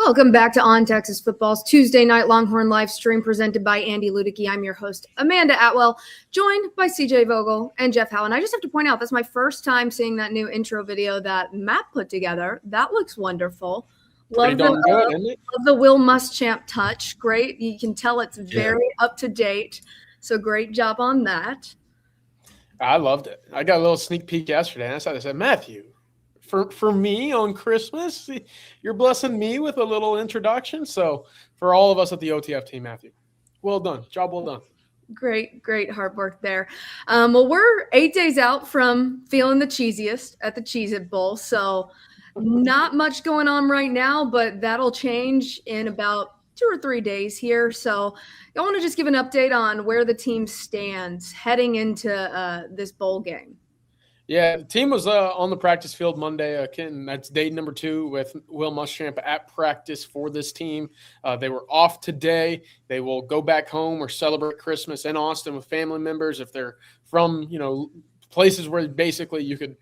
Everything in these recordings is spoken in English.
Welcome back to On Texas Football's Tuesday night Longhorn Livestream presented by Andy Ludicky. I'm your host, Amanda Atwell, joined by CJ Vogel and Jeff Howe. And I just have to point out, that's my first time seeing that new intro video that Matt put together. That looks wonderful. Love the Will Muschamp touch. Great. You can tell it's very up to date. So great job on that. I loved it. I got a little sneak peek yesterday, and I said, Matthew, for me on Christmas, you're blessing me with a little introduction. So for all of us at the OTF team, Matthew, well done. Job well done. Great hard work there. Well, we're 8 days out from feeling the cheesiest at the Cheez-It Bowl. So not much going on right now, but that'll change in about 2 or 3 days here. So I want to just give an update on where the team stands heading into this bowl game. Yeah, the team was on the practice field Monday. That's day number 2 with Will Muschamp at practice for this team. They were off today. They will go back home or celebrate Christmas in Austin with family members. If they're from, places where basically you could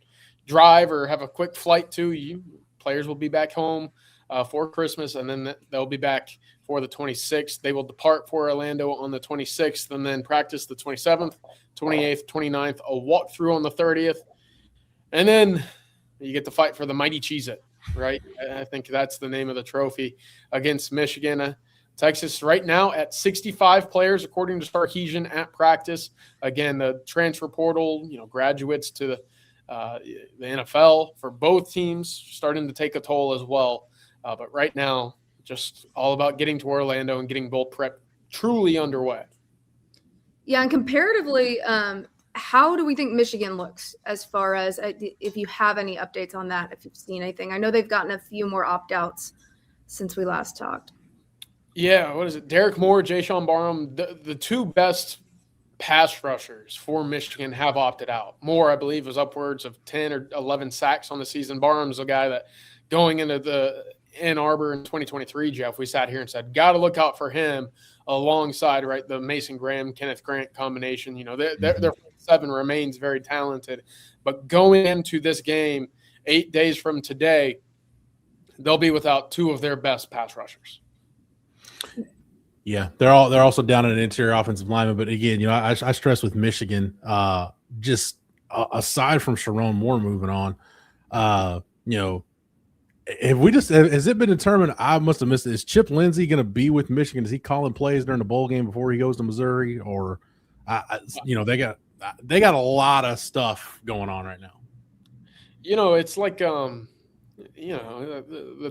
drive or have a quick flight to, players will be back home for Christmas, and then they'll be back for the 26th. They will depart for Orlando on the 26th and then practice the 27th, 28th, 29th, a walkthrough on the 30th. And then you get to fight for the mighty Cheez-It, right? I think that's the name of the trophy against Michigan. Texas right now at 65 players, according to Sarkisian, at practice. Again, the transfer portal, graduates to the NFL for both teams starting to take a toll as well. But right now, just all about getting to Orlando and getting bowl prep truly underway. Yeah, and comparatively, how do we think Michigan looks as far as if you have any updates on that, if you've seen anything? I know they've gotten a few more opt-outs since we last talked. Yeah, what is it? Derek Moore, Jayshon Barham, the 2 best pass rushers for Michigan have opted out. Moore, I believe, was upwards of 10 or 11 sacks on the season. Barham's a guy that going into the Ann Arbor in 2023, Jeff, we sat here and said, got to look out for him alongside, right, the Mason Graham, Kenneth Grant combination. Their 7 remains very talented. But going into this game 8 days from today, they'll be without 2 of their best pass rushers. Yeah, they're also down an interior offensive lineman. But again, I stress with Michigan, just aside from Sharon Moore moving on, has it been determined? I must have missed it. Is Chip Lindsey going to be with Michigan? Is he calling plays during the bowl game before he goes to Missouri? Or, they got a lot of stuff going on right now. It's like, the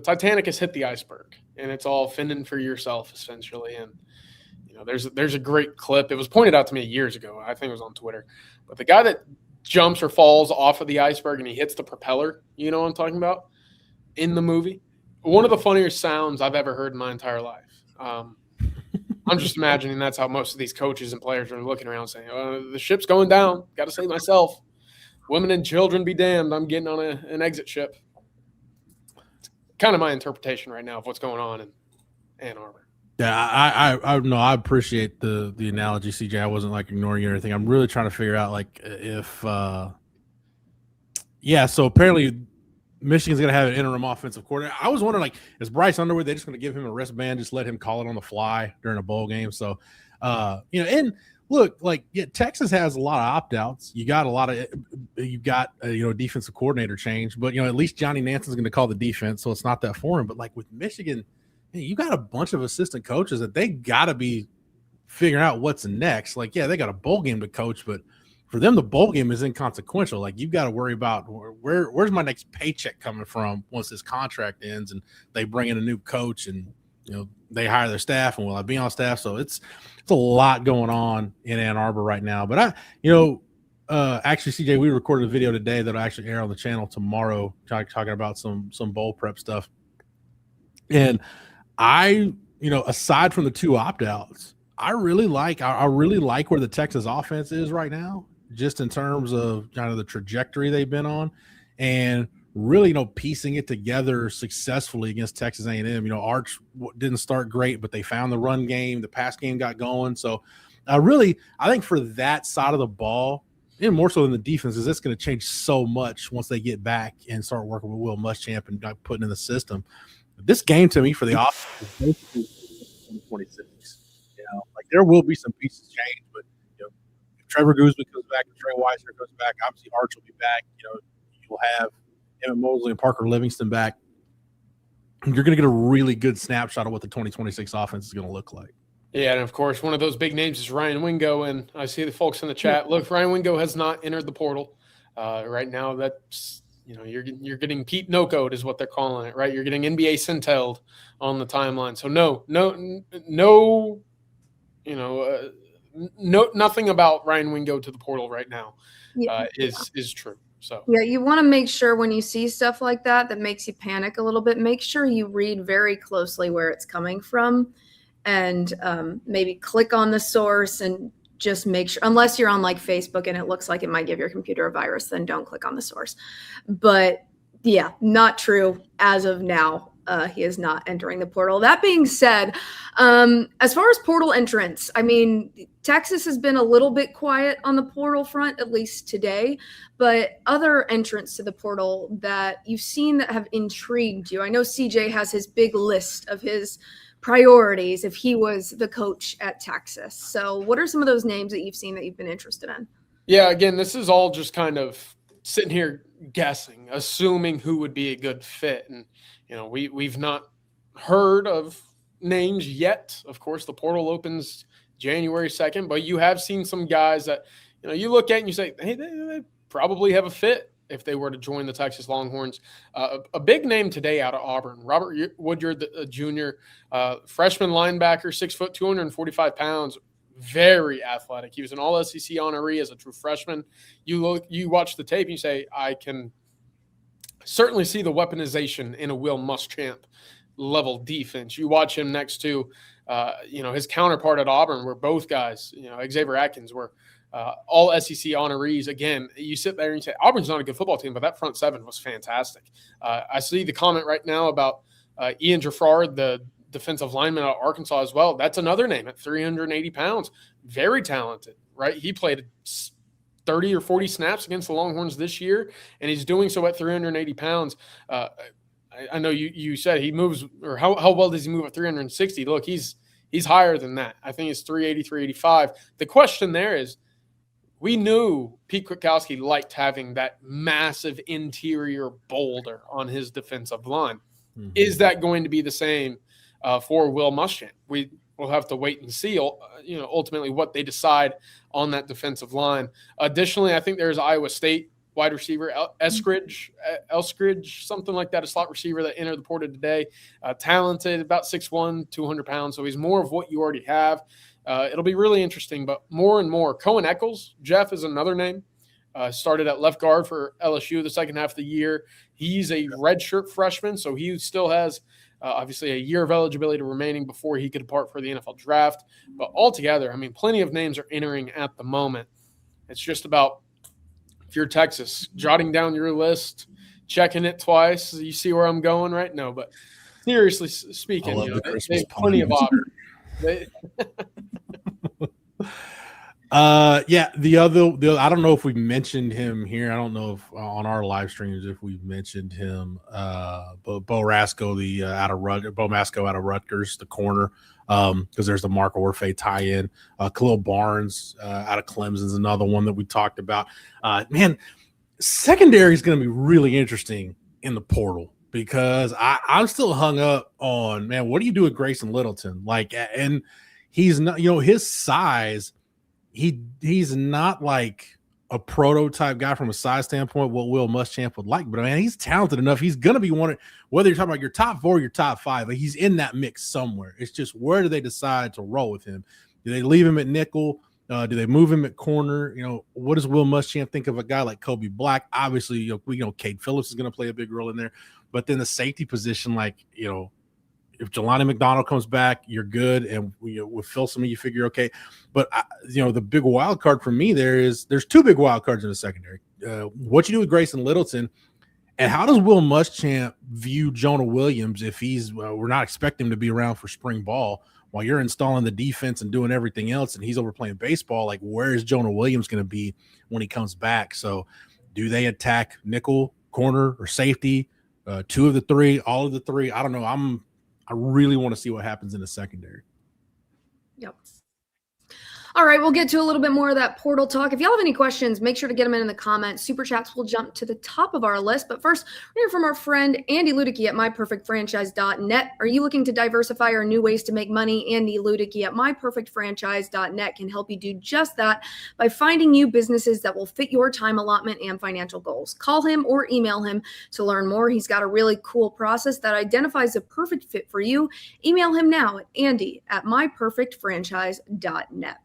Titanic has hit the iceberg, and it's all fending for yourself essentially. And there's a great clip. It was pointed out to me years ago. I think it was on Twitter. But the guy that jumps or falls off of the iceberg and he hits the propeller, you know what I'm talking about? In the movie, one of the funniest sounds I've ever heard in my entire life. I'm just imagining that's how most of these coaches and players are looking around saying, the ship's going down. Got to save myself. Women and children be damned. I'm getting on an exit ship. It's kind of my interpretation right now of what's going on in Ann Arbor. Yeah, I appreciate the analogy, CJ. I wasn't ignoring you or anything. I'm really trying to figure out if so apparently Michigan's going to have an interim offensive coordinator. I was wondering, is Bryce Underwood, they're just going to give him a wristband, just let him call it on the fly during a bowl game? So, and look, Texas has a lot of opt-outs. You've got a defensive coordinator change, but, at least Johnny Nanson's going to call the defense, so it's not that foreign. But, with Michigan, you got a bunch of assistant coaches that they got to be figuring out what's next. They got a bowl game to coach, but for them, the bowl game is inconsequential. You've got to worry about where's my next paycheck coming from once this contract ends and they bring in a new coach and, they hire their staff and will I be on staff? So it's a lot going on in Ann Arbor right now. But actually, CJ, we recorded a video today that'll actually air on the channel tomorrow talking about some bowl prep stuff. And aside from the 2 opt-outs, I really like where the Texas offense is right now, just in terms of kind of the trajectory they've been on, and really, piecing it together successfully against Texas A&M. Arch didn't start great, but they found the run game, the pass game got going. So, I think for that side of the ball, and more so than the defense, is it's going to change so much once they get back and start working with Will Muschamp and putting in the system. This game to me for the offense is basically 26. Like there will be some pieces change, but if Trevor Guzman comes back, if Trey Weisner comes back, obviously Arch will be back. You'll have Emmett Mosley and Parker Livingston back. You're going to get a really good snapshot of what the 2026 offense is going to look like. Yeah, and of course, one of those big names is Ryan Wingo, and I see the folks in the chat. Look, Ryan Wingo has not entered the portal right now. That's you're getting Pete No-Code is what they're calling it, right? You're getting NBA Centelled on the timeline. So nothing about Ryan Wingo to the portal right now is true. So yeah, you want to make sure when you see stuff like that makes you panic a little bit, make sure you read very closely where it's coming from, and maybe click on the source and just make sure, unless you're on like Facebook and it looks like it might give your computer a virus, then don't click on the source. But yeah, not true as of now. He is not entering the portal. That being said, as far as portal entrance, I mean, Texas has been a little bit quiet on the portal front, at least today, but other entrants to the portal that you've seen that have intrigued you. I know CJ has his big list of his priorities if he was the coach at Texas. So what are some of those names that you've seen that you've been interested in? Yeah, again, this is all just kind of sitting here guessing, assuming who would be a good fit. And, we've not heard of names yet. Of course, the portal opens January 2nd, but you have seen some guys that, you look at and you say, hey, they probably have a fit if they were to join the Texas Longhorns. A big name today out of Auburn, Robert Woodyard, junior, freshman linebacker, 6 foot, 245 pounds, very athletic. He was an all-SEC honoree as a true freshman. You watch the tape and you say, I can certainly see the weaponization in a Will Muschamp level defense. You watch him next to, his counterpart at Auburn, where both guys, Xavier Atkins, were all SEC honorees. Again, you sit there and you say, Auburn's not a good football team, but that front seven was fantastic. I see the comment right now about Ian Jaffrard, the defensive lineman at Arkansas as well. That's another name at 380 pounds. Very talented, right? He played 30 or 40 snaps against the Longhorns this year, and he's doing so at 380 pounds. I know you said he moves, or how well does he move at 360? Look, he's higher than that. I think it's 380, 385. The question there is, we knew Pete Kwiatkowski liked having that massive interior boulder on his defensive line. Mm-hmm. Is that going to be the same for Will Muschamp? We'll have to wait and see, ultimately what they decide on that defensive line. Additionally, I think there's Iowa State wide receiver Elskridge, something like that, a slot receiver that entered the portal today. Talented, about 6'1", 200 pounds. So he's more of what you already have. It'll be really interesting, but more and more. Cohen Eccles, Jeff, is another name. Started at left guard for LSU the second half of the year. He's a redshirt freshman, so he still has obviously a year of eligibility remaining before he could depart for the NFL draft. But altogether, I mean, plenty of names are entering at the moment. It's just about, if you're Texas, jotting down your list, checking it twice. You see where I'm going, right? No, but seriously speaking, they have plenty of options. The other, I don't know if we mentioned him here. I don't know if on our live streams if we've mentioned him. But Bo Masco out of Rutgers, the corner, because there's the Mark Orfe tie-in. Khalil Barnes out of Clemson is another one that we talked about. Man, secondary is going to be really interesting in the portal, because I'm still hung up on, man, what do you do with Grayson Littleton? And he's not, his size. He's not like a prototype guy from a size standpoint, what Will Muschamp would like, but man, he's talented enough. He's going to be one, whether you're talking about your top 4 or your top 5, like he's in that mix somewhere. It's just, where do they decide to roll with him? Do they leave him at nickel? Do they move him at corner? What does Will Muschamp think of a guy like Kobe Black? Obviously, Cade Phillips is going to play a big role in there, but then the safety position, if Jelani McDonald comes back, you're good. And with Filsaime, you figure, okay. But, the big wild card for me there's 2 big wild cards in the secondary. What you do with Grayson Littleton, and how does Will Muschamp view Jonah Williams if we're not expecting him to be around for spring ball while you're installing the defense and doing everything else, and he's over playing baseball? Like, where is Jonah Williams going to be when he comes back? So do they attack nickel, corner, or safety? two of the three, all of the three. I don't know. I really want to see what happens in the secondary. Yep. All right, we'll get to a little bit more of that portal talk. If y'all have any questions, make sure to get them in the comments. Super chats will jump to the top of our list. But first, we're hearing from our friend Andy Ludicky at myperfectfranchise.net. Are you looking to diversify or new ways to make money? Andy Ludicky at myperfectfranchise.net can help you do just that by finding you businesses that will fit your time allotment and financial goals. Call him or email him to learn more. He's got a really cool process that identifies the perfect fit for you. Email him now at Andy at myperfectfranchise.net.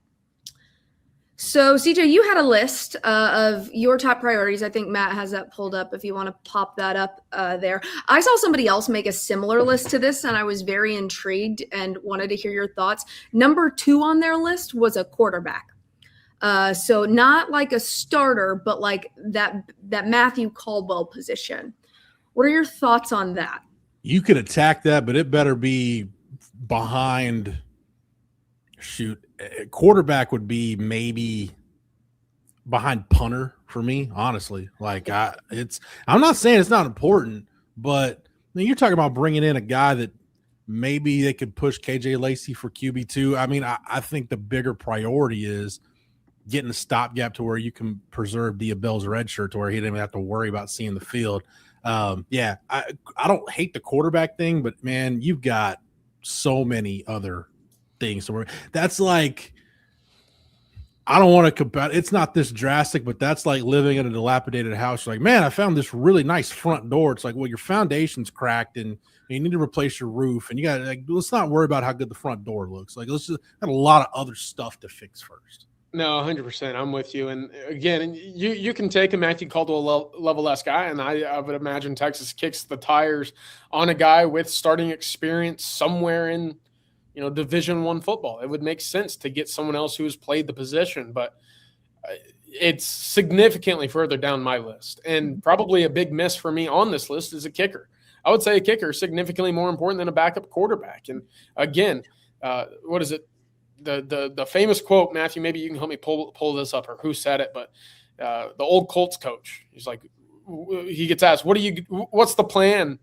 So, CJ, you had a list of your top priorities. I think Matt has that pulled up if you want to pop that up there. I saw somebody else make a similar list to this, and I was very intrigued and wanted to hear your thoughts. Number 2 on their list was a quarterback. So not like a starter, but like that Matthew Caldwell position. What are your thoughts on that? You could attack that, but it better be behind – quarterback would be maybe behind punter for me, honestly. Like I'm not saying it's not important, but you're talking about bringing in a guy that maybe they could push KJ Lacey for QB2. I mean, I think the bigger priority is getting a stopgap to where you can preserve Diabell's red shirt to where he didn't even have to worry about seeing the field. I don't hate the quarterback thing, but man, you've got so many other things. So that's like, I don't want to compare. It's not this drastic, but that's like living in a dilapidated house. You're like, man, I found this really nice front door. It's like, well, your foundation's cracked and you need to replace your roof. And you got like, let's not worry about how good the front door looks. Like, let's just have a lot of other stuff to fix first. No, 100%. I'm with you. And again, you can take a Matthew Caldwell level-less guy, and I would imagine Texas kicks the tires on a guy with starting experience somewhere in Division I football. It would make sense to get someone else who has played the position, but it's significantly further down my list. And probably a big miss for me on this list is a kicker. I would say a kicker is significantly more important than a backup quarterback. And again, what is it? The famous quote, Matthew, maybe you can help me pull this up, or who said it, but the old Colts coach, he's like, he gets asked, what's the plan?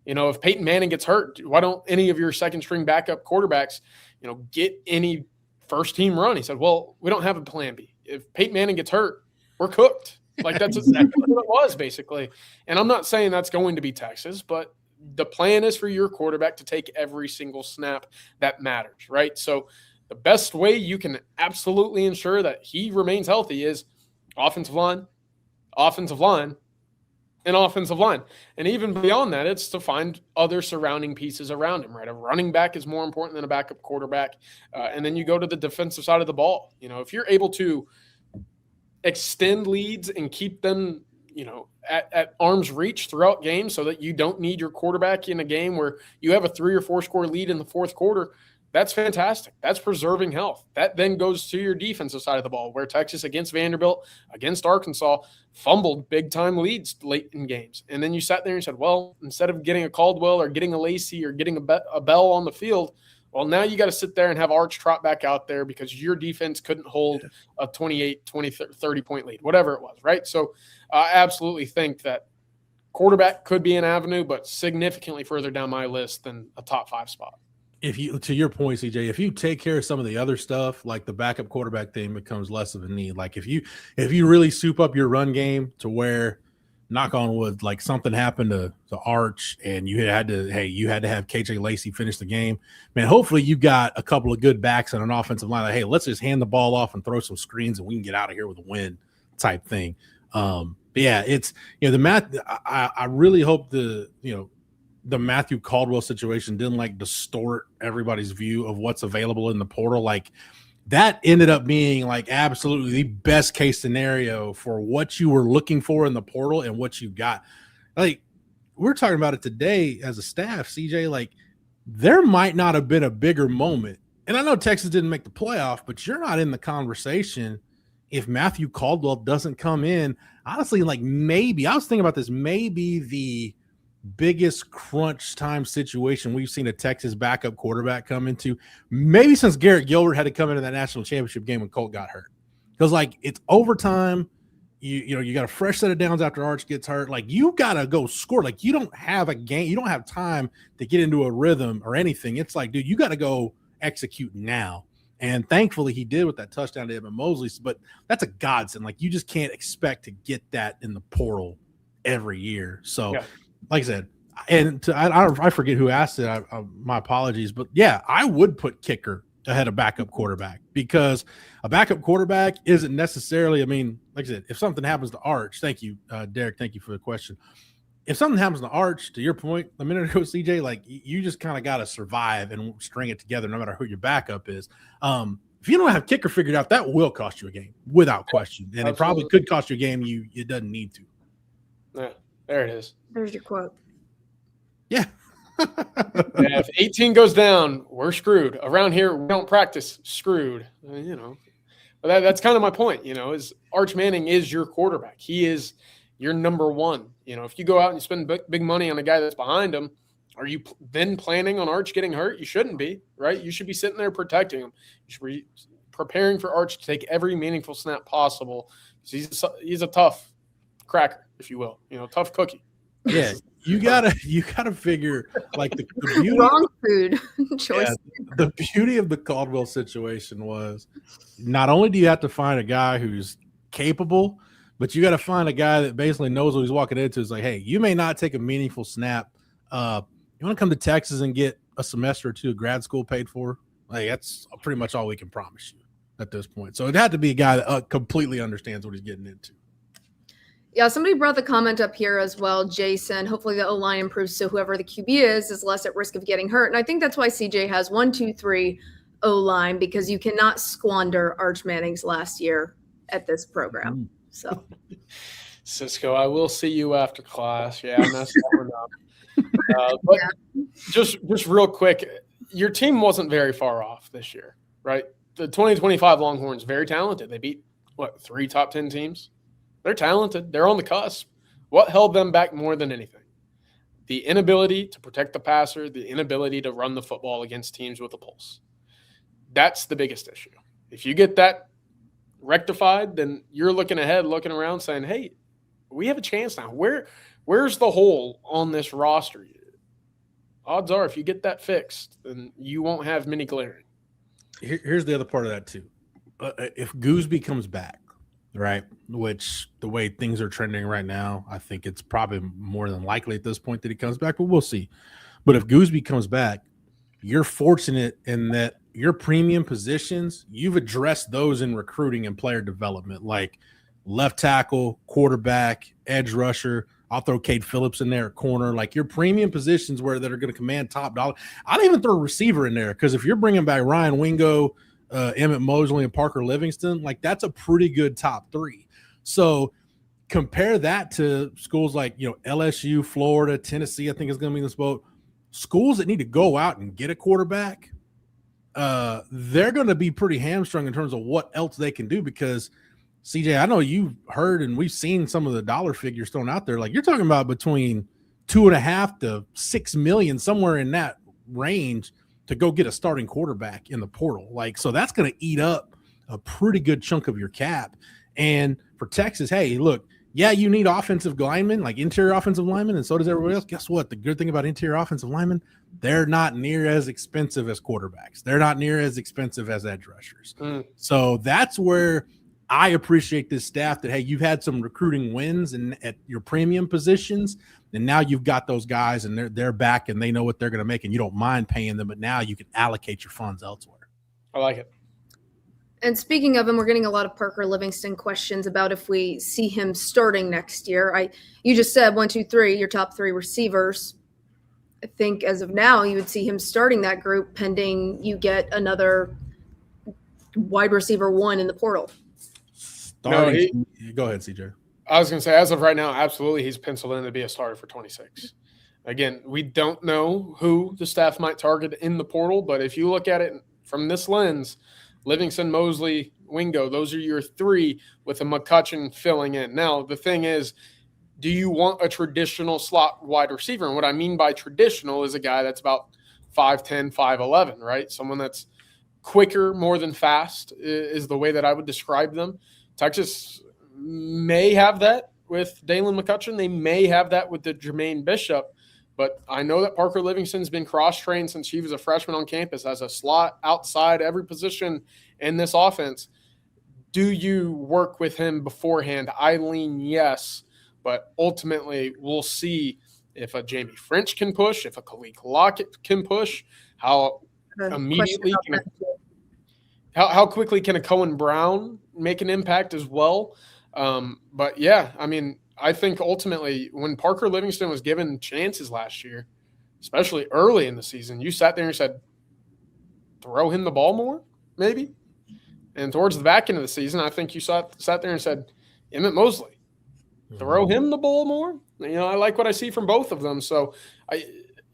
If Peyton Manning gets hurt, why don't any of your second string backup quarterbacks, get any first team run? He said, well, we don't have a plan B. If Peyton Manning gets hurt, we're cooked. Like that's exactly what it was basically. And I'm not saying that's going to be Texas, but the plan is for your quarterback to take every single snap that matters, right? So the best way you can absolutely ensure that he remains healthy is offensive line, and offensive line. And even beyond that, it's to find other surrounding pieces around him, right? A running back is more important than a backup quarterback. And then you go to the defensive side of the ball. If you're able to extend leads and keep them, at arm's reach throughout games so that you don't need your quarterback in a game where you have a 3 or 4 score lead in the fourth quarter, that's fantastic. That's preserving health. That then goes to your defensive side of the ball, where Texas against Vanderbilt, against Arkansas, fumbled big-time leads late in games. And then you sat there and said, well, instead of getting a Caldwell or getting a Lacey or getting a Bell on the field, well, now you got to sit there and have Arch trot back out there because your defense couldn't hold a 28, 20, 30-point lead, whatever it was, right? So I absolutely think that quarterback could be an avenue, but significantly further down my list than a top 5 spot. To your point, CJ, if you take care of some of the other stuff, like the backup quarterback thing becomes less of a need. Like if you really soup up your run game to where, knock on wood, like something happened to Arch and you had to have KJ Lacey finish the game, man, hopefully you got a couple of good backs on an offensive line. Like, hey, let's just hand the ball off and throw some screens and we can get out of here with a win type thing. But yeah, it's, the math. I really hope the Matthew Caldwell situation didn't like distort everybody's view of what's available in the portal. Like that ended up being like absolutely the best case scenario for what you were looking for in the portal and what you got. Like we're talking about it today as a staff, CJ, like there might not have been a bigger moment. And I know Texas didn't make the playoff, but you're not in the conversation if Matthew Caldwell doesn't come in. Honestly, like maybe I was thinking about this, maybe the biggest crunch time situation we've seen a Texas backup quarterback come into, maybe since Garrett Gilbert had to come into that national championship game when Colt got hurt. Because like it's overtime, you got a fresh set of downs after Arch gets hurt. Like, you got to go score. Like, you don't have a game. You don't have time to get into a rhythm or anything. It's like, dude, you got to go execute now. And thankfully he did with that touchdown to Evan Mosley. But that's a godsend. Like, you just can't expect to get that in the portal every year. So, like I said, and I forget who asked it. My apologies. But, yeah, I would put kicker ahead of backup quarterback, because a backup quarterback isn't necessarily, I mean, like I said, if something happens to Arch, thank you, Derek, thank you for the question. If something happens to Arch, to your point a minute ago, CJ, like, you just kind of got to survive and string it together no matter who your backup is. If you don't have kicker figured out, that will cost you a game without question. And Absolutely. It probably could cost you a game it doesn't need to. Yeah, there it is. There's your quote. Yeah. Yeah, if 18 goes down, we're screwed. Around here, we don't practice screwed. But that's kind of my point. Is Arch Manning is your quarterback. He is your number one. If you go out and you spend big money on a guy that's behind him, are you then planning on Arch getting hurt? You shouldn't be, right? You should be sitting there protecting him. You should be preparing for Arch to take every meaningful snap possible. He's a tough cracker, if you will. Tough cookie. Yeah. You gotta figure, like, the beauty, wrong food choice. Yeah, the beauty of the Caldwell situation was, not only do you have to find a guy who's capable, but you got to find a guy that basically knows what he's walking into. It's like, hey, you may not take a meaningful snap. You want to come to Texas and get a semester or two of grad school paid for? Like, that's pretty much all we can promise you at this point. So it had to be a guy that completely understands what he's getting into. Yeah, somebody brought the comment up here as well, Jason. Hopefully the O-line improves so whoever the QB is less at risk of getting hurt. And I think that's why CJ has 1, 2, 3 O-line, because you cannot squander Arch Manning's last year at this program. So, Cisco, I will see you after class. Yeah, I'm messing up. But just real quick, your team wasn't very far off this year, right? The 2025 Longhorns, very talented. They beat, 3 top 10 teams? They're talented. They're on the cusp. What held them back more than anything? The inability to protect the passer, the inability to run the football against teams with a pulse. That's the biggest issue. If you get that rectified, then you're looking ahead, looking around, saying, hey, we have a chance now. Where's the hole on this roster? Odds are, if you get that fixed, then you won't have many glaring. Here's the other part of that, too. If Gooseby comes back, right, which the way things are trending right now, I think it's probably more than likely at this point that he comes back, but we'll see. But if Gooseby comes back, you're fortunate in that your premium positions, you've addressed those in recruiting and player development, like left tackle, quarterback, edge rusher. I'll throw Cade Phillips in there at corner. Like, your premium positions that are going to command top dollar. I'll even throw a receiver in there, because if you're bringing back Ryan Wingo, Emmett Mosley, and Parker Livingston, like, that's a pretty good top 3. So compare that to schools like, LSU, Florida, Tennessee, I think is going to be in this boat. Schools that need to go out and get a quarterback, they're going to be pretty hamstrung in terms of what else they can do, because, CJ, I know you've heard and we've seen some of the dollar figures thrown out there. Like, you're talking about between $2.5 to $6 million, somewhere in that range, to go get a starting quarterback in the portal. Like, so that's going to eat up a pretty good chunk of your cap. And for Texas, hey, look, yeah, you need offensive linemen, like interior offensive linemen, and so does everybody else. Guess what? The good thing about interior offensive linemen, they're not near as expensive as quarterbacks. They're not near as expensive as edge rushers. So that's where I appreciate this staff, that, hey, you've had some recruiting wins at your premium positions, and now you've got those guys, and they're back, and they know what they're going to make, and you don't mind paying them, but now you can allocate your funds elsewhere. I like it. And speaking of him, we're getting a lot of Parker Livingston questions about if we see him starting next year. You just said 1, 2, 3, your top 3 receivers. I think as of now, you would see him starting that group pending you get another wide receiver 1 in the portal. Go ahead, CJ. I was going to say, as of right now, absolutely, he's penciled in to be a starter for 26. Again, we don't know who the staff might target in the portal, but if you look at it from this lens, Livingston, Mosley, Wingo, those are your 3 with a McCutcheon filling in. Now, the thing is, do you want a traditional slot wide receiver? And what I mean by traditional is a guy that's about 5'10", 5'11", right? Someone that's quicker more than fast is the way that I would describe them. Texas may have that with Dalen McCutcheon. They may have that with the Jermaine Bishop. But I know that Parker Livingston's been cross-trained since he was a freshman on campus as a slot outside every position in this offense. Do you work with him beforehand? I lean yes, but ultimately we'll see if a Jamie French can push, if a Kalik Lockett can push, how immediately how quickly can a Cohen Brown make an impact as well? But yeah, I mean, I think ultimately when Parker Livingston was given chances last year, especially early in the season, you sat there and said, throw him the ball more, maybe. And towards the back end of the season, I think you sat there and said, Emmett Mosley, throw him the ball more. I like what I see from both of them. So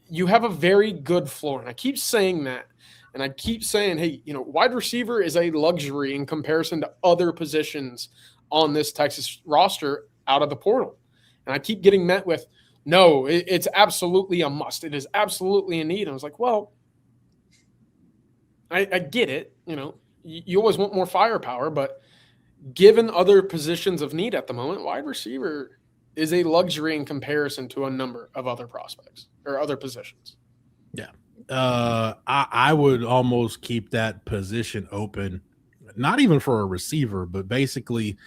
you have a very good floor. And I keep saying that. And I keep saying, hey, wide receiver is a luxury in comparison to other positions on this Texas roster out of the portal. And I keep getting met with, no, it's absolutely a must. It is absolutely a need. And I was like, well, I get it. You always want more firepower, but given other positions of need at the moment, wide receiver is a luxury in comparison to a number of other prospects or other positions. Yeah. I would almost keep that position open, not even for a receiver, but basically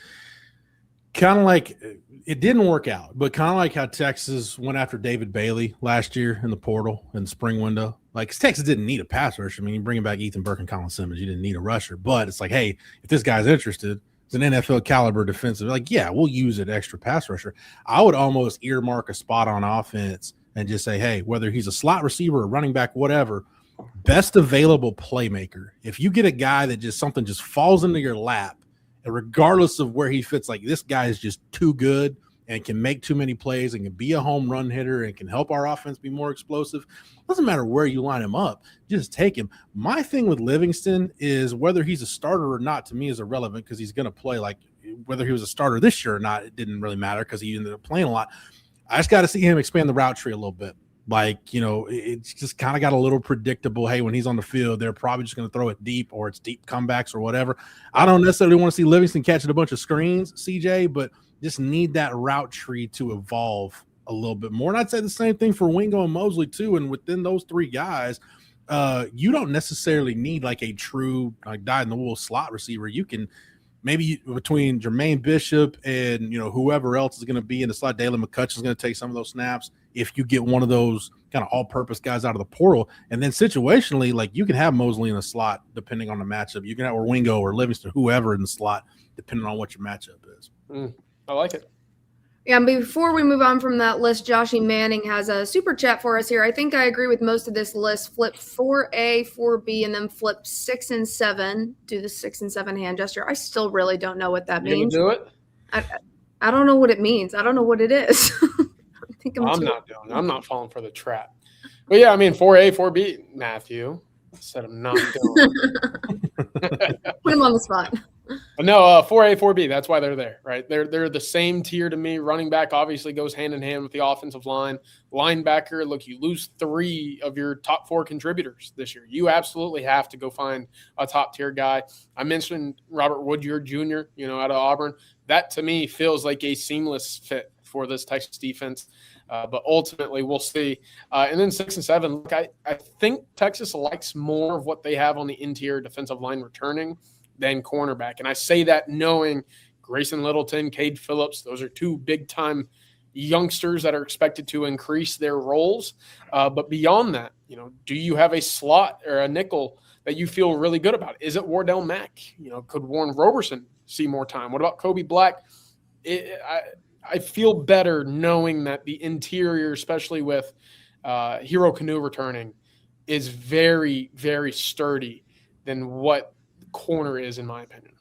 kind of like it didn't work out, but kind of like how Texas went after David Bailey last year in the portal in the spring window. Like Texas didn't need a pass rusher. I mean, you bring back Ethan Burke and Colin Simmons, you didn't need a rusher, but it's like, hey, if this guy's interested, it's an NFL caliber defensive. Like, yeah, we'll use an extra pass rusher. I would almost earmark a spot on offense and just say, hey, whether he's a slot receiver or running back, whatever, best available playmaker. If you get a guy that something just falls into your lap, and regardless of where he fits, like this guy is just too good and can make too many plays and can be a home run hitter and can help our offense be more explosive. Doesn't matter where you line him up, just take him. My thing with Livingston is whether he's a starter or not, to me, is irrelevant because he's going to play. Like whether he was a starter this year or not, it didn't really matter because he ended up playing a lot. I just got to see him expand the route tree a little bit. Like, it's just kind of got a little predictable. Hey, when he's on the field, they're probably just going to throw it deep or it's deep comebacks or whatever. I don't necessarily want to see Livingston catching a bunch of screens, CJ, but just need that route tree to evolve a little bit more. And I'd say the same thing for Wingo and Mosley too. And within those three guys, you don't necessarily need like a true like dyed-in-the-wool slot receiver. You can maybe between Jermaine Bishop and whoever else is going to be in the slot, Dalen McCutcheon is going to take some of those snaps. If you get one of those kind of all-purpose guys out of the portal, and then situationally, like you can have Mosley in the slot depending on the matchup. You can have or Wingo or Livingston, whoever in the slot, depending on what your matchup is. I like it. Yeah, and before we move on from that list, Joshy Manning has a super chat for us here. I think I agree with most of this list. Flip 4A, 4B, and then flip 6 and 7. Do the 6 and 7 hand gesture. I still really don't know what that means. You gonna do it? I don't know what it means. I don't know what it is. I'm not falling for the trap. But yeah, I mean 4A, 4B, Matthew. I said I'm not doing it. Put him on the spot. No, 4A, 4B, that's why they're there, right? They're the same tier to me. Running back obviously goes hand in hand with the offensive line. Linebacker, look, you lose 3 of your top 4 contributors this year. You absolutely have to go find a top-tier guy. I mentioned Robert Woodyard Jr., out of Auburn. That, to me, feels like a seamless fit for this Texas defense. But ultimately, we'll see. And then 6 and 7, look, I think Texas likes more of what they have on the interior defensive line returning than cornerback. And I say that knowing Grayson Littleton, Cade Phillips, those are 2 big-time youngsters that are expected to increase their roles. But beyond that, do you have a slot or a nickel that you feel really good about? Is it Wardell Mack? Could Warren Roberson see more time? What about Kobe Black? I feel better knowing that the interior, especially with Hero Canoe returning, is very, very sturdy than what corner is, in my opinion.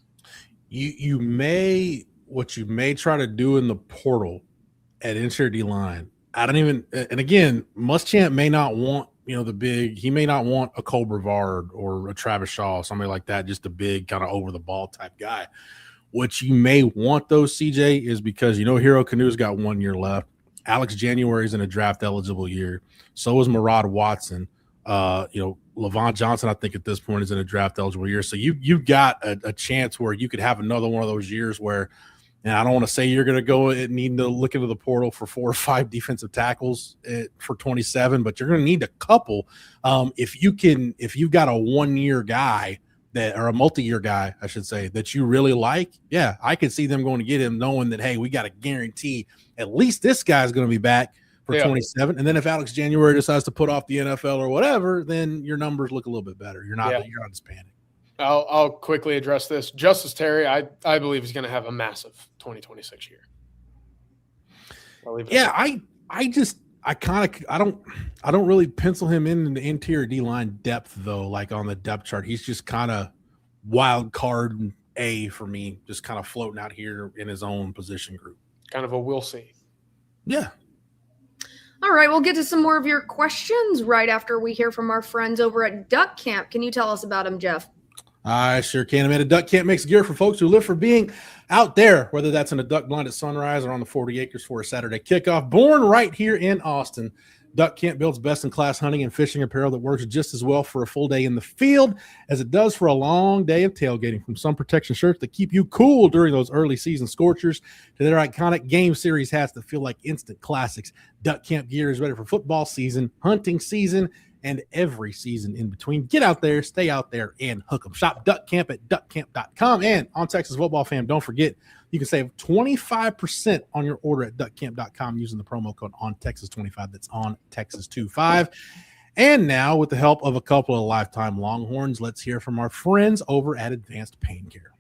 What you may try to do in the portal at interior D line. And again, Muschamp may not want he may not want a Cole Brevard or a Travis Shaw, somebody like that, just a big kind of over the ball type guy. What you may want though, CJ, is because Hero Canoe's got 1 year left. Alex January's in a draft eligible year. So is Murad Watson. Levon Johnson, I think at this point, is in a draft eligible year. So you've got a chance where you could have another one of those years where And I don't want to say you're going to go and need to look into the portal for 4 or 5 defensive tackles for 27, but you're going to need a couple. If you've got a 1-year guy or a multi-year guy, I should say, that you really like, yeah, I could see them going to get him knowing that, hey, we got to guarantee at least this guy's going to be back for 27. And then if Alex January decides to put off the NFL or whatever, then your numbers look a little bit better. You're not as panicked. I'll quickly address this. Justice Terry, I believe is going to have a massive 2026 year. Yeah, I don't really pencil him in the interior D line depth though. Like on the depth chart, he's just kind of wild card A for me, just kind of floating out here in his own position group. Kind of a we'll see. Yeah. All right, we'll get to some more of your questions right after we hear from our friends over at Duck Camp. Can you tell us about them, Jeff? I sure can. Amanda, Duck Camp makes gear for folks who live for being out there, whether that's in a duck blind at sunrise or on the 40 acres for a Saturday kickoff. Born right here in Austin, Duck Camp builds best-in-class hunting and fishing apparel that works just as well for a full day in the field as it does for a long day of tailgating. From sun protection shirts that keep you cool during those early season scorchers to their iconic game series hats that feel like instant classics, Duck Camp gear is ready for football season, hunting season, and every season in between. Get out there, stay out there, and hook 'em. Shop Duck Camp at duckcamp.com. And on Texas Football Fam, don't forget, you can save 25% on your order at duckcamp.com using the promo code OnTexas25. That's OnTexas25. And now, with the help of a couple of lifetime Longhorns, let's hear from our friends over at Advanced Pain Care.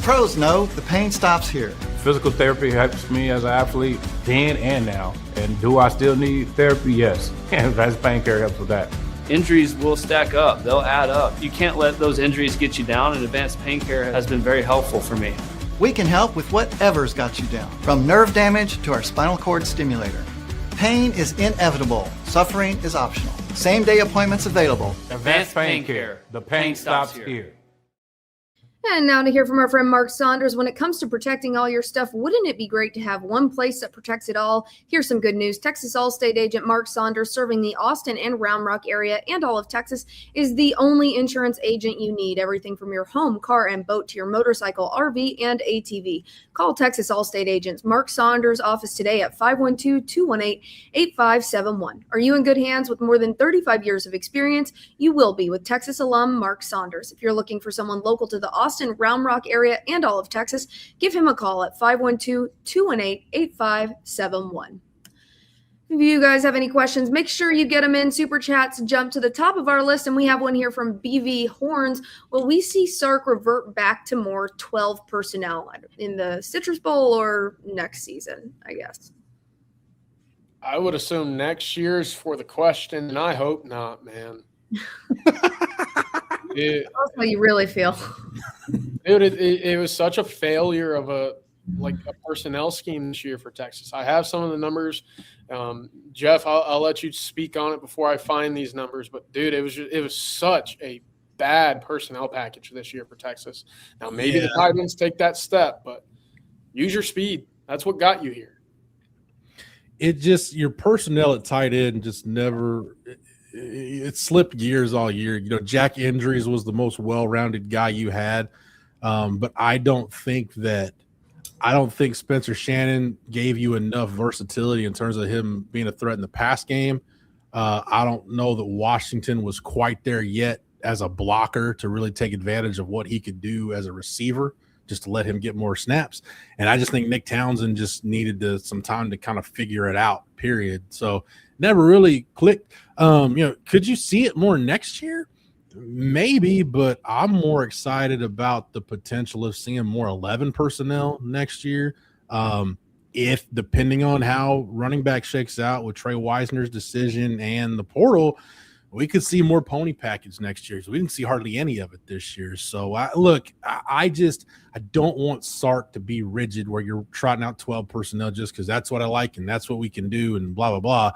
Pros know the pain stops here. Physical therapy helps me as an athlete then and now. And do I still need therapy? Yes. And Advanced Pain Care helps with that. Injuries will stack up. They'll add up. You can't let those injuries get you down, and Advanced Pain Care has been very helpful for me. We can help with whatever's got you down, from nerve damage to our spinal cord stimulator. Pain is inevitable. Suffering is optional. Same-day appointments available. Advanced Pain Care. The pain stops here. And now to hear from our friend Mark Saunders. When it comes to protecting all your stuff, wouldn't it be great to have one place that protects it all? Here's some good news. Texas Allstate agent Mark Saunders, serving the Austin and Round Rock area and all of Texas, is the only insurance agent you need. Everything from your home, car, and boat to your motorcycle, RV, and ATV. Call Texas Allstate agents Mark Saunders' office today at 512-218-8571. Are you in good hands? With more than 35 years of experience, you will be with Texas alum Mark Saunders. If you're looking for someone local to the Austin, Round Rock area, and all of Texas, give him a call at 512-218-8571. If you guys have any questions, make sure you get them in. Super chats jump to the top of our list, and we have one here from BV Horns. Will we see Sark revert back to more 12 personnel in the Citrus Bowl or next season, I guess? I would assume next year's for the question, and I hope not, man. That's how you really feel. Dude, it was such a failure of a personnel scheme this year for Texas. I have some of the numbers. Jeff, I'll let you speak on it before I find these numbers. But dude, it was such a bad personnel package this year for Texas. Now maybe the Titans take that step, but use your speed. That's what got you here. It just, your personnel at tight end just never. It slipped gears all year. You know, Jack Injuries was the most well-rounded guy you had, but I don't think Spencer Shannon gave you enough versatility in terms of him being a threat in the pass game. I don't know that Washington was quite there yet as a blocker to really take advantage of what he could do as a receiver, just to let him get more snaps. And I just think Nick Townsend just needed some time to kind of figure it out, period. So never really clicked. Could you see it more next year? Maybe, but I'm more excited about the potential of seeing more 11 personnel next year. If depending on how running back shakes out with Trey Wisner's decision and the portal, we could see more pony package next year. So we didn't see hardly any of it this year. So I don't want Sark to be rigid where you're trotting out 12 personnel just because that's what I like and that's what we can do and blah, blah, blah.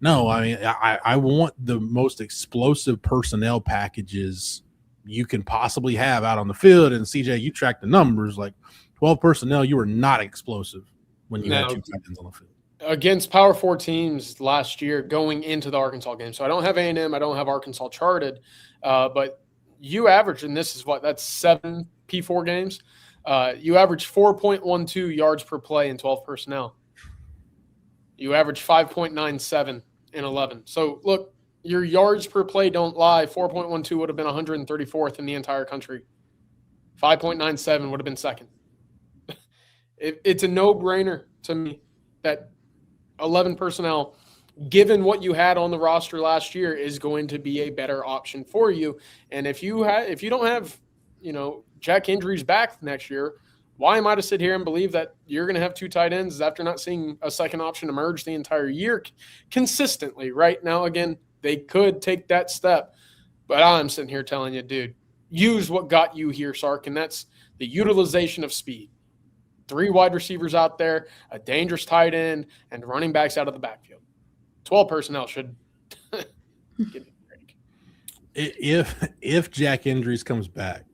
No, I mean, I want the most explosive personnel packages you can possibly have out on the field. And CJ, you track the numbers, like 12 personnel, you were not explosive when you had 2 tight ends on the field. Against Power 4 teams last year going into the Arkansas game. So I don't have A&M, I don't have Arkansas charted, but you average, and this is that's 7 P4 games. You average 4.12 yards per play in 12 personnel. You average 5.97 in 11. So, look, your yards per play don't lie. 4.12 would have been 134th in the entire country. 5.97 would have been second. It's a no-brainer to me that 11 personnel, given what you had on the roster last year, is going to be a better option for you. And if you don't have, Jack Injuries back next year, why am I to sit here and believe that you're going to have 2 tight ends after not seeing a second option emerge the entire year consistently? Right now, again, they could take that step, but I'm sitting here telling you, dude, use what got you here, Sark, and that's the utilization of speed. 3 wide receivers out there, a dangerous tight end, and running backs out of the backfield. 12 personnel should give it a break. If Jack Injuries comes back,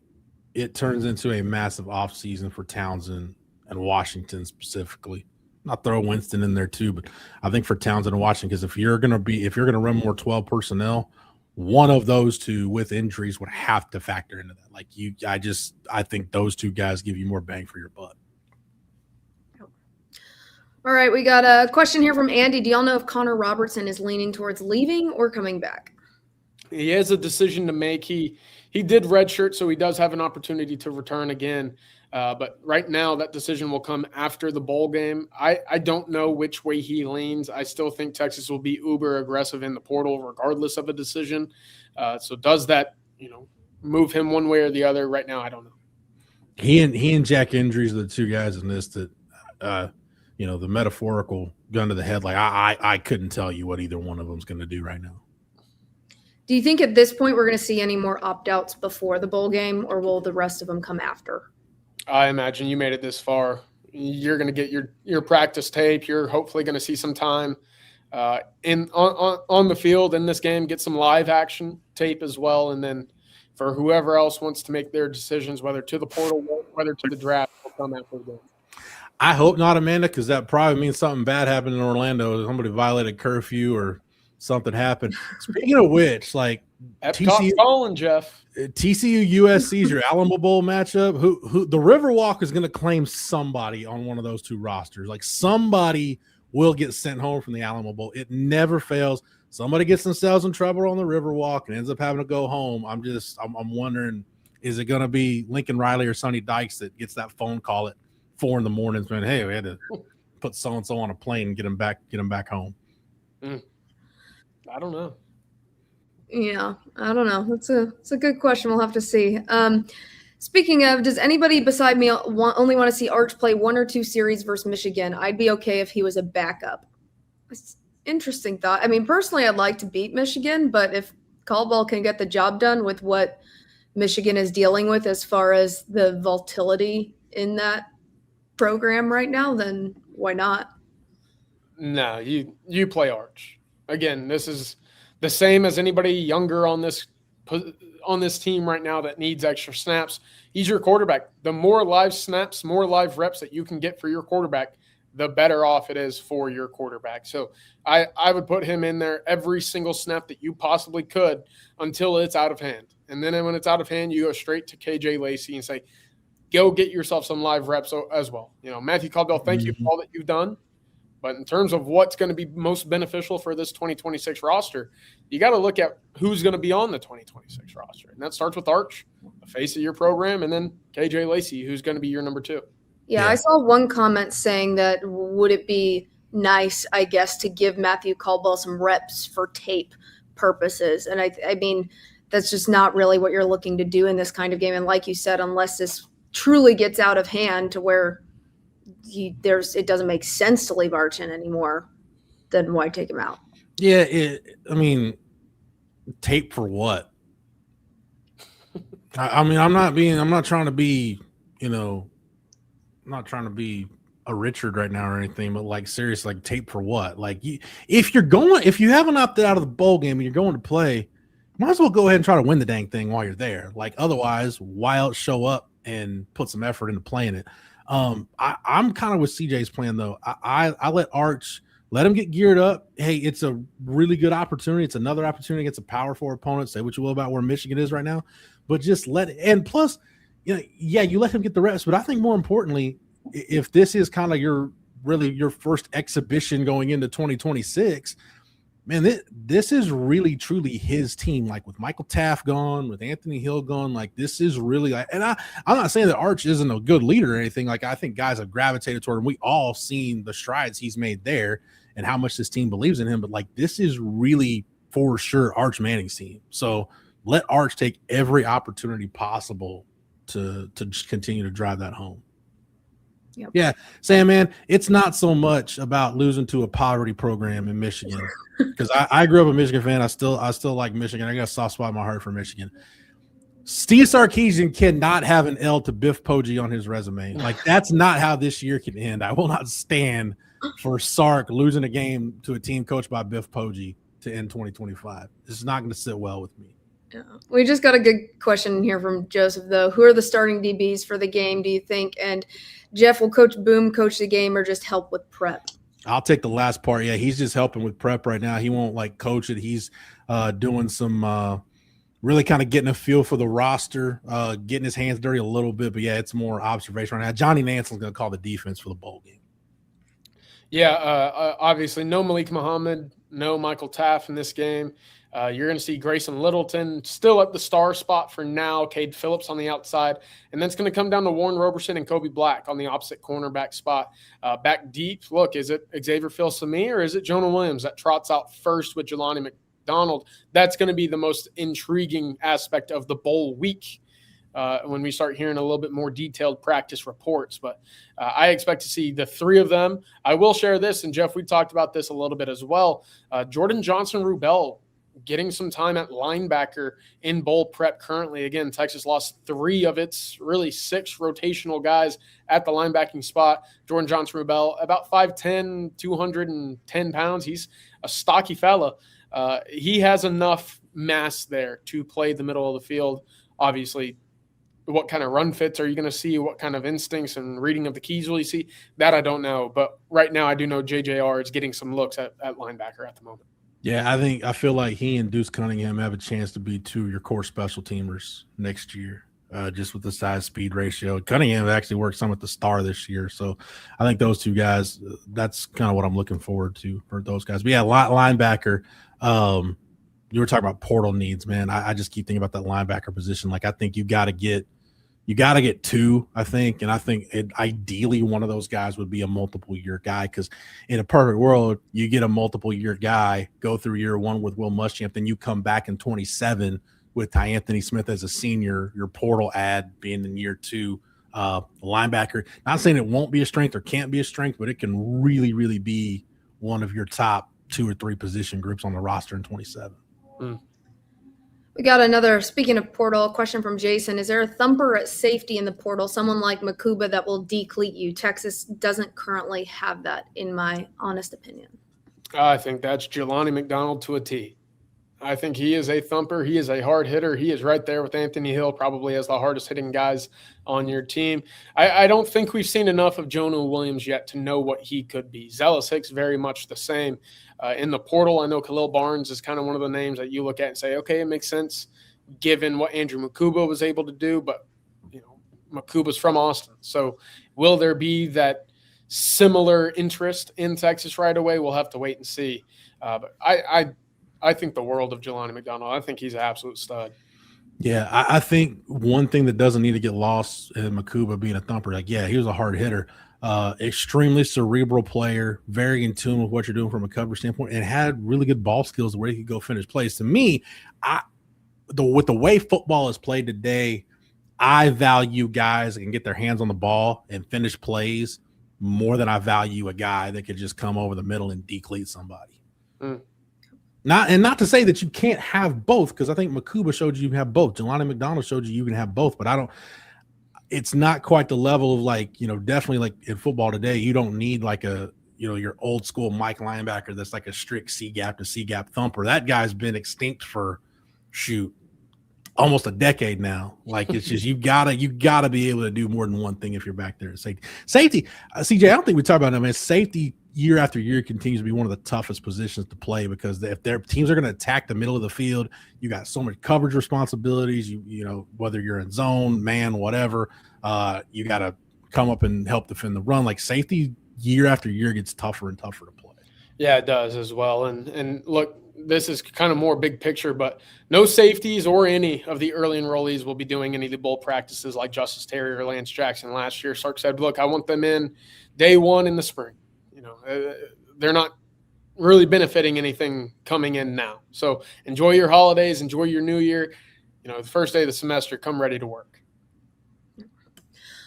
it turns into a massive offseason for Townsend and Washington specifically. Not throw Winston in there too, but I think for Townsend and Washington, because if you're gonna run more 12 personnel, one of those two with injuries would have to factor into that. I think those 2 guys give you more bang for your buck. All right, we got a question here from Andy. Do y'all know if Connor Robertson is leaning towards leaving or coming back? He has a decision to make. He did redshirt, so he does have an opportunity to return again. But right now, that decision will come after the bowl game. I don't know which way he leans. I still think Texas will be uber aggressive in the portal regardless of a decision. So does that, move him one way or the other? Right now, I don't know. He and Jack Injuries are the 2 guys in this that, the metaphorical gun to the head. Like I couldn't tell you what either one of them is going to do right now. Do you think at this point we're going to see any more opt-outs before the bowl game, or will the rest of them come after? I imagine you made it this far. You're going to get your practice tape. You're hopefully going to see some time on the field in this game, get some live action tape as well. And then for whoever else wants to make their decisions, whether to the portal, whether to the draft, will come after the game. I hope not, Amanda, because that probably means something bad happened in Orlando. Somebody violated curfew or something happened. Speaking of which, TCU calling, Jeff. TCU USC is your Alamo Bowl matchup. Who the Riverwalk is going to claim somebody on one of those 2 rosters. Like somebody will get sent home from the Alamo Bowl. It never fails. Somebody gets themselves in trouble on the Riverwalk and ends up having to go home. I'm wondering, is it going to be Lincoln Riley or Sonny Dykes that gets that phone call at 4 a.m. saying, "Hey, we had to put so and so on a plane and get him back home"? I don't know. Yeah, I don't know. It's a good question. We'll have to see. Speaking of, does anybody beside me only want to see Arch play 1 or 2 series versus Michigan? I'd be okay if he was a backup. It's interesting thought. I mean, personally, I'd like to beat Michigan, but if Caldwell can get the job done with what Michigan is dealing with as far as the volatility in that program right now, then why not? No, you play Arch. Again, this is the same as anybody younger on this team right now that needs extra snaps. He's your quarterback. The more live snaps, more live reps that you can get for your quarterback, the better off it is for your quarterback. So I would put him in there every single snap that you possibly could until it's out of hand. And then when it's out of hand, you go straight to KJ Lacey and say, go get yourself some live reps as well. Matthew Caldwell, thank you for all that you've done. But in terms of what's going to be most beneficial for this 2026 roster, you got to look at who's going to be on the 2026 roster. And that starts with Arch, the face of your program, and then KJ Lacey, who's going to be your number 2. Yeah, I saw one comment saying that would it be nice, I guess, to give Matthew Caldwell some reps for tape purposes. And I mean, that's just not really what you're looking to do in this kind of game. And like you said, unless this truly gets out of hand to where it doesn't make sense to leave Arch in anymore, then why take him out? Yeah, tape for what? I'm not trying to be, I'm not trying to be a Richard right now or anything, but seriously, tape for what? If you haven't opted out of the bowl game and you're going to play, might as well go ahead and try to win the dang thing while you're there. Otherwise, why else show up and put some effort into playing it? I'm kind of with CJ's plan though. I let Arch, let him get geared up. Hey, it's a really good opportunity. It's another opportunity against a Power 4 opponent. Say what you will about where Michigan is right now, but just and plus you let him get the reps, but I think more importantly, if this is kind of your first exhibition going into 2026, man, this is really truly his team. Like with Michael Taft gone, with Anthony Hill gone, like this is really like, and I'm not saying that Arch isn't a good leader or anything. Like I think guys have gravitated toward him. We all seen the strides he's made there and how much this team believes in him. But like this is really for sure Arch Manning's team. So let Arch take every opportunity possible to just continue to drive that home. Yep. Yeah, Sam, man, it's not so much about losing to a poverty program in Michigan because I grew up a Michigan fan. I still like Michigan. I got a soft spot in my heart for Michigan. Steve Sarkisian cannot have an L to Biff Poggi on his resume. Like that's not how this year can end. I will not stand for Sark losing a game to a team coached by Biff Poggi to end 2025. This is not going to sit well with me. Yeah. We just got a good question here from Joseph, though. Who are the starting DBs for the game, do you think? And Jeff, will Coach Boom coach the game or just help with prep? I'll take the last part. Yeah, he's just helping with prep right now. He won't like coach it. He's doing some really kind of getting a feel for the roster, getting his hands dirty a little bit. But, yeah, it's more observation right now. Johnny Nanson's going to call the defense for the bowl game. Yeah, obviously no Malik Muhammad, no Michael Taft in this game. You're going to see Grayson Littleton still at the star spot for now, Cade Phillips on the outside, and then it's going to come down to Warren Roberson and Kobe Black on the opposite cornerback spot. Back deep, look, is it Xavier Phil-Sami or is it Jonah Williams that trots out first with Jelani McDonald? That's going to be the most intriguing aspect of the bowl week when we start hearing a little bit more detailed practice reports. But I expect to see the three of them. I will share this, and Jeff, we talked about this a little bit as well. Jordan Johnson-Rubel getting some time at linebacker in bowl prep currently. Again, Texas lost 3 of its really 6 rotational guys at the linebacking spot. Jordan Johnson-Rubel, about 5'10", 210 pounds. He's a stocky fella. He has enough mass there to play the middle of the field. Obviously, what kind of run fits are you going to see? What kind of instincts and reading of the keys will you see? That I don't know. But right now I do know JJR is getting some looks at linebacker at the moment. Yeah, I feel like he and Deuce Cunningham have a chance to be 2 of your core special teamers next year, just with the size speed ratio. Cunningham actually worked some at the star this year. So I think those 2 guys, that's kind of what I'm looking forward to for those guys. But yeah, linebacker, you were talking about portal needs, man. I just keep thinking about that linebacker position. Like I think you got to get 2, I think. And I think ideally one of those guys would be a multiple year guy, because in a perfect world, you get a multiple year guy, go through year 1 with Will Muschamp, then you come back in 27 with Ty Anthony Smith as a senior, your portal ad being in year 2, linebacker. Not saying it won't be a strength or can't be a strength, but it can really, really be one of your top 2 or 3 position groups on the roster in 27. We got another, speaking of portal, question from Jason. Is there a thumper at safety in the portal, someone like Makuba that will decleat you? Texas doesn't currently have that, in my honest opinion. I think that's Jelani McDonald to a T. I think he is a thumper. He is a hard hitter. He is right there with Anthony Hill, probably as the hardest hitting guys on your team. I don't think we've seen enough of Jonah Williams yet to know what he could be. Zealous Hicks, very much the same. In the portal, I know Khalil Barnes is kind of one of the names that you look at and say, okay, it makes sense given what Andrew Makuba was able to do, but Makuba's from Austin. So will there be that similar interest in Texas right away? We'll have to wait and see. But I think the world of Jelani McDonald. I think he's an absolute stud. Yeah, I think one thing that doesn't need to get lost in Makuba being a thumper, like, yeah, he was a hard hitter, extremely cerebral player, very in tune with what you're doing from a coverage standpoint, and had really good ball skills where he could go finish plays. To me, with the way football is played today, I value guys that can get their hands on the ball and finish plays more than I value a guy that could just come over the middle and decleat somebody. Not to say that you can't have both, because I think Makuba showed you can have both. Jelani McDonald showed you can have both, but it's not quite the level of definitely like in football today, you don't need like your old school Mike linebacker that's like a strict C gap to C gap thumper. That guy's been extinct for almost a decade now. Like it's just you gotta be able to do more than one thing if you're back there at safety. CJ, I don't think we talked about that, man. Safety year after year continues to be one of the toughest positions to play, because if their teams are going to attack the middle of the field, you got so much coverage responsibilities. You know, whether you're in zone, man, whatever, you got to come up and help defend the run. Like, safety year after year gets tougher and tougher to play. Yeah, it does as well. And look, this is kind of more big picture, but no safeties or any of the early enrollees will be doing any of the bowl practices like Justice Terry or Lance Jackson last year. Sark said, look, I want them in day one in the spring. You know, they're not really benefiting anything coming in now. So enjoy your holidays, enjoy your new year. You know, the first day of the semester, come ready to work.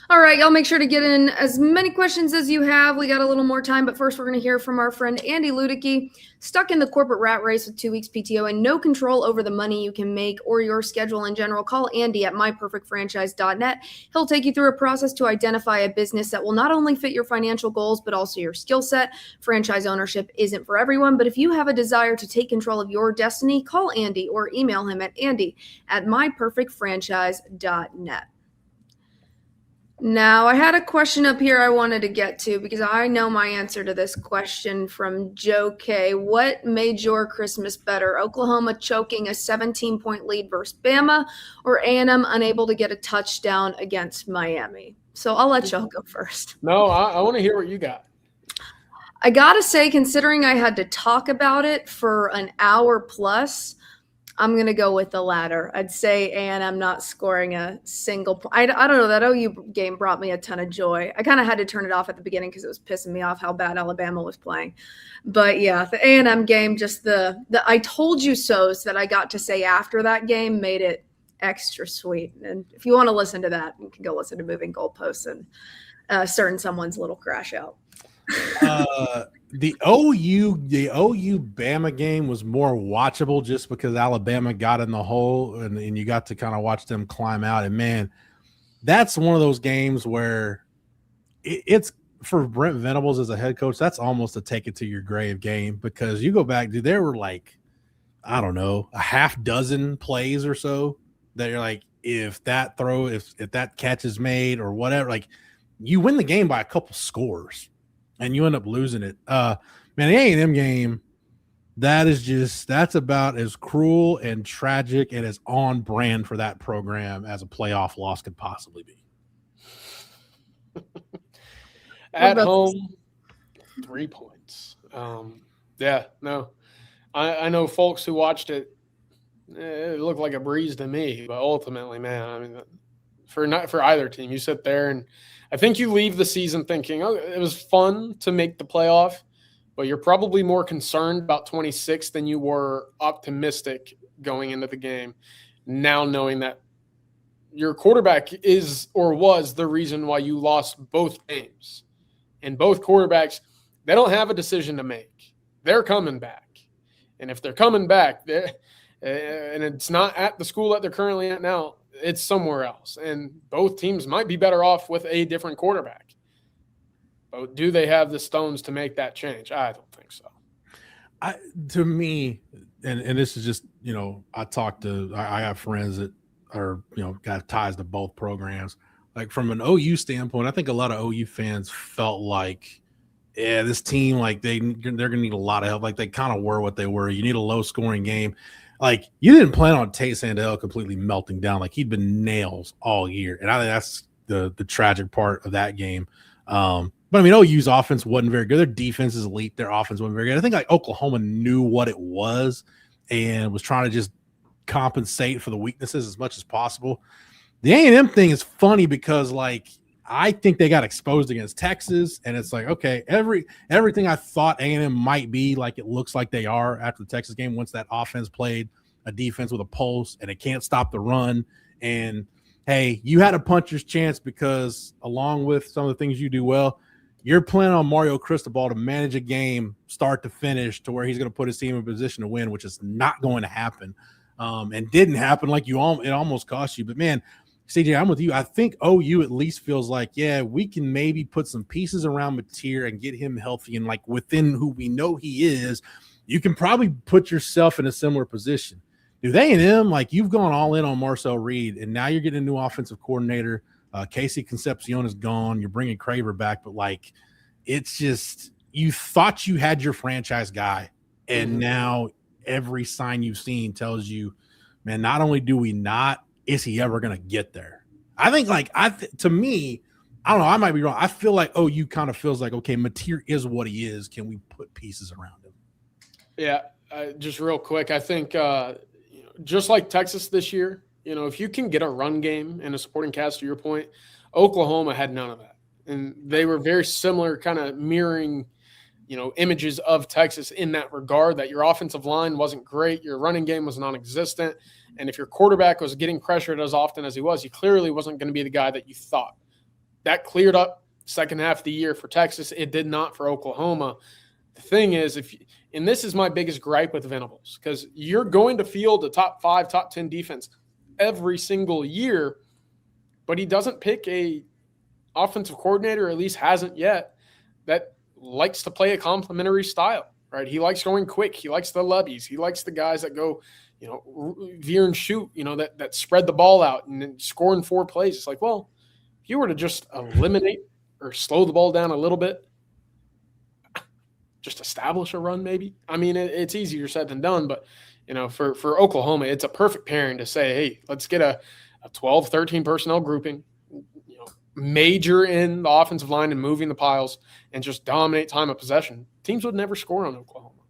All right, y'all make sure to get in as many questions as you have. We got a little more time, but first we're going to hear from our friend Andy Ludicky. Stuck in the corporate rat race with 2 weeks PTO and no control over the money you can make or your schedule in general, call Andy at myperfectfranchise.net. He'll take you through a process to identify a business that will not only fit your financial goals, but also your skill set. Franchise ownership isn't for everyone, but if you have a desire to take control of your destiny, call Andy or email him at andy@myperfectfranchise.net. Now, I had a question up here I wanted to get to because I know my answer to this question from Joe K. What made your Christmas better? Oklahoma choking a 17-point lead versus Bama, or A&M unable to get a touchdown against Miami? So I'll let y'all go first. No, I want to hear what you got. I got to say, considering I had to talk about it for an hour plus, I'm going to go with the latter. I'd say A&M not scoring a single point. I don't know. That OU game brought me a ton of joy. I kind of had to turn it off at the beginning because it was pissing me off how bad Alabama was playing. But, yeah, the A&M game, just the I told you so's that I got to say after that game made it extra sweet. And if you want to listen to that, you can go listen to Moving Goalposts and certain someone's little crash out. The OU Bama game was more watchable just because Alabama got in the hole and you got to kind of watch them climb out. And man, that's one of those games where it's for Brent Venables as a head coach. That's almost a take it to your grave game, because you go back, dude, there were like, I don't know, a half dozen plays or so that you're like, if that catch is made or whatever, like you win the game by a couple scores. And you end up losing it. Man, the A&M game, that's about as cruel and tragic and as on brand for that program as a playoff loss could possibly be. At home, 3 points. Yeah, no. I know folks who watched it, it looked like a breeze to me. But ultimately, man, I mean, for either team, you sit there and I think you leave the season thinking, oh, it was fun to make the playoff, but you're probably more concerned about 26 than you were optimistic going into the game. Now knowing that your quarterback is or was the reason why you lost both games. And both quarterbacks, they don't have a decision to make. They're coming back. And if they're coming back, and it's not at the school that they're currently at now, it's somewhere else. And both teams might be better off with a different quarterback. But do they have the stones to make that change? I don't think so. To me, and this is just, you know, I have friends that are, you know, got ties to both programs. Like from an OU standpoint, I think a lot of OU fans felt like, yeah, this team, like they're going to need a lot of help. Like they kind of were what they were. You need a low scoring game. Like, you didn't plan on Tate Sandell completely melting down. Like, he'd been nails all year. And I think that's the tragic part of that game. But, I mean, OU's offense wasn't very good. Their defense is elite. Their offense wasn't very good. I think, like, Oklahoma knew what it was and was trying to just compensate for the weaknesses as much as possible. The A&M thing is funny because, like, I think they got exposed against Texas, and it's like, okay, everything I thought A&M might be, like it looks like they are after the Texas game once that offense played a defense with a pulse and it can't stop the run. And, hey, you had a puncher's chance because along with some of the things you do well, you're planning on Mario Cristobal to manage a game start to finish to where he's going to put his team in a position to win, which is not going to happen and didn't happen like it almost cost you. But, man, CJ, I'm with you. I think OU at least feels like, yeah, we can maybe put some pieces around Mateer and get him healthy. And, like, within who we know he is, you can probably put yourself in a similar position. Dude, A&M, like, you've gone all in on Marcel Reed, and now you're getting a new offensive coordinator. Casey Concepcion is gone. You're bringing Craver back. But, like, it's just you thought you had your franchise guy, and now every sign you've seen tells you, man, not only do we not, is he ever going to get there? I think to me, I don't know, I might be wrong. I feel like OU kind of feels like, okay, Mateer is what he is. Can we put pieces around him? Yeah, just real quick, I think just like Texas this year, if you can get a run game and a supporting cast, to your point, Oklahoma had none of that. And they were very similar, kind of mirroring, images of Texas in that regard, that your offensive line wasn't great, your running game was non-existent, and if your quarterback was getting pressured as often as he was, he clearly wasn't going to be the guy that you thought. That cleared up second half of the year for Texas. It did not for Oklahoma. The thing is, and this is my biggest gripe with Venables, because you're going to field a top 5, top 10 defense every single year, but he doesn't pick a offensive coordinator, or at least hasn't yet, that likes to play a complementary style, right? He likes going quick. He likes the lubbies. He likes the guys that go, veer and shoot, that spread the ball out and then score in 4 plays. It's like, well, if you were to just eliminate or slow the ball down a little bit, just establish a run maybe. I mean, it's easier said than done, but, for Oklahoma, it's a perfect pairing to say, hey, let's get a 12, 13 personnel grouping, major in the offensive line and moving the piles, and just dominate time of possession. Teams would never score on Oklahoma.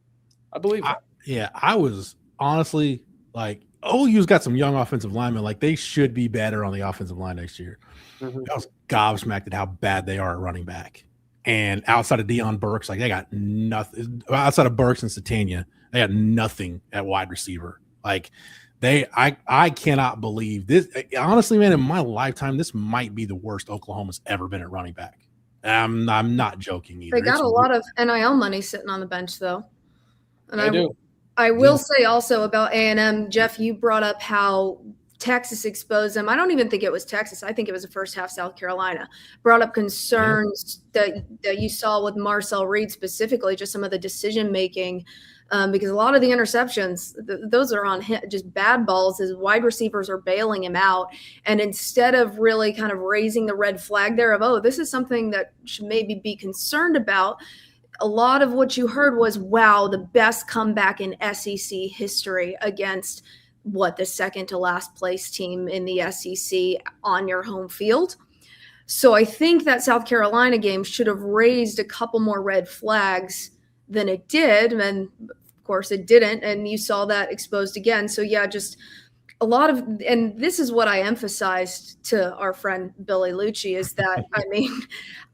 I believe that. I was honestly like, OU's got some young offensive linemen. Like, they should be better on the offensive line next year. I was gobsmacked at how bad they are at running back. And outside of Deion Burks, like, they got nothing. Outside of Burks and Satania, they got nothing at wide receiver. Like, I cannot believe this. Honestly, man, in my lifetime, this might be the worst Oklahoma's ever been at running back. I'm not joking either. They got a lot of NIL money sitting on the bench, though. And I do. I will say also about A&M, Jeff, you brought up how Texas exposed them. I don't even think it was Texas. I think it was the first half South Carolina. Brought up concerns that you saw with Marcel Reed specifically, just some of the decision-making, because a lot of the interceptions, those are on him, just bad balls as wide receivers are bailing him out. And instead of really kind of raising the red flag there of, this is something that should maybe be concerned about, a lot of what you heard was, wow, the best comeback in SEC history against the second to last place team in the SEC on your home field. So I think that South Carolina game should have raised a couple more red flags than it did. And of course it didn't. And you saw that exposed again. So yeah, just a lot of, and this is what I emphasized to our friend Billy Lucci, is that, I mean,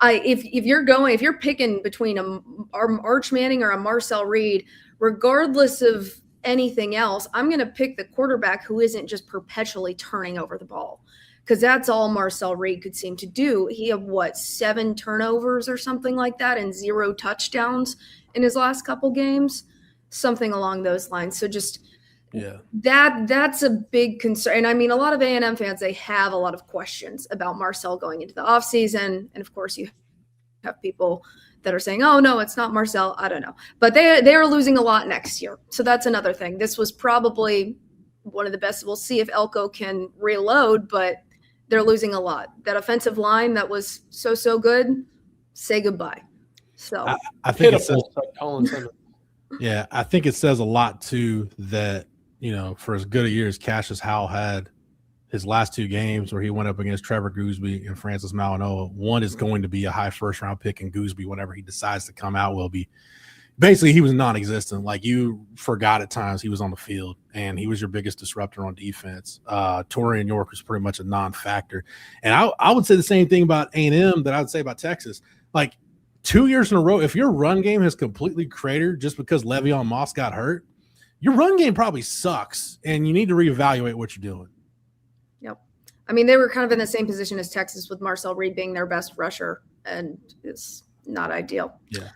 if you're picking between a Arch Manning or a Marcel Reed, regardless of anything else, I'm going to pick the quarterback who isn't just perpetually turning over the ball, because that's all Marcel Reed could seem to do. He had 7 turnovers or something like that and 0 touchdowns in his last couple games, something along those lines. So just that's a big concern. And I mean, a lot of A&M fans, they have a lot of questions about Marcel going into the offseason. And of course you have people that are saying, oh no, it's not Marcel. I don't know, but they are losing a lot next year. So that's another thing. This was probably one of the best. We'll see if Elko can reload, but they're losing a lot. That offensive line that was so good, say goodbye. So I think it says, I think it says a lot too that, for as good a year as Cassius Howell had, his last 2 games where he went up against Trevor Gooseby and Francis Malinoa, one is going to be a high first-round pick, and Gooseby, whenever he decides to come out, will be – basically he was non-existent. Like, you forgot at times he was on the field, and he was your biggest disruptor on defense. Torian York was pretty much a non-factor. And I would say the same thing about A&M that I would say about Texas. Like, 2 years in a row, if your run game has completely cratered just because Le'Veon Moss got hurt, your run game probably sucks, and you need to reevaluate what you're doing. Yep. I mean, they were kind of in the same position as Texas with Marcel Reed being their best rusher, and it's not ideal. Yeah.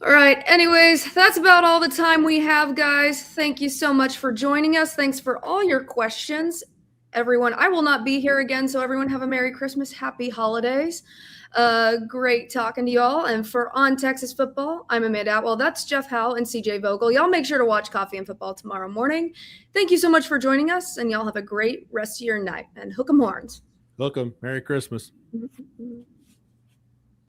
All right. Anyways, that's about all the time we have, guys. Thank you so much for joining us. Thanks for all your questions, everyone. I will not be here again, so everyone have a Merry Christmas, Happy Holidays. Great talking to y'all. And for On Texas Football, I'm Amanda Atwell. That's Jeff Howell and CJ Vogel. Y'all make sure to watch Coffee and Football tomorrow morning. Thank you so much for joining us, and y'all have a great rest of your night. And hook 'em horns. Hook 'em. Merry Christmas.